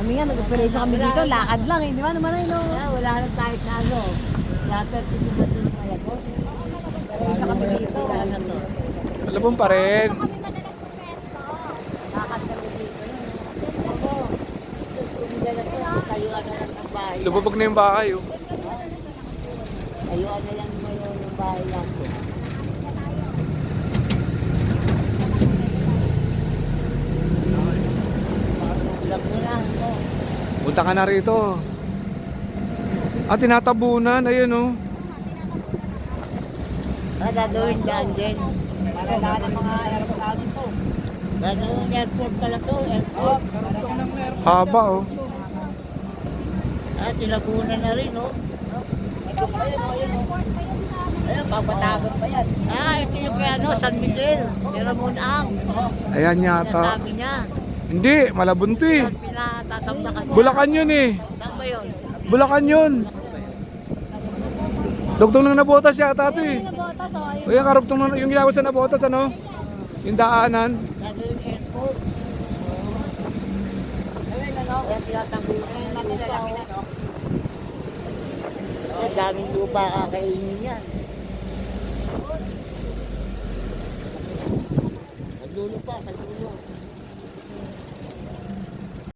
Kami nga, nag-operation kami dito, lakad lang eh. Di ba naman ay no? Wala na tayo sa ano. Dapat ito ba ito na yan? Operation kami dito. Wala na to. Malabon pa rin. Lakad kami dito. Ako, tumigil na to. Tayuan na lang ng bahay. Lububog na yung bahay oh. Tayuan na lang ngayon ng bahay lang to. Tulak mo lang to. Punta ka na rito. Tinatabunan. Ayun oh. Gagawin dyan din. Para lahat ng mga aeroplano to. Gagawin airport pala to. Airport. Haba oh. Tinapunan na rin, oh. Ayun, papatagot pa yan. Ito yung kaya, no, San Miguel. Ramon Ang. Ayan yata. Sabi niya. Hindi, Malabon to eh. Pinatatambakan niya. Bulacan yun eh. Saan ba yun? Bulacan yun. Dugtong ng Nabotas yata to eh. O yung karugtong ng yung ginawa sa Nabotas ano? Yung daanan. Gagawin airport. Kaya tinatabunan yung lupa, oh. Ang daming lupa kakainin yan. Naglulupa, naglulupa.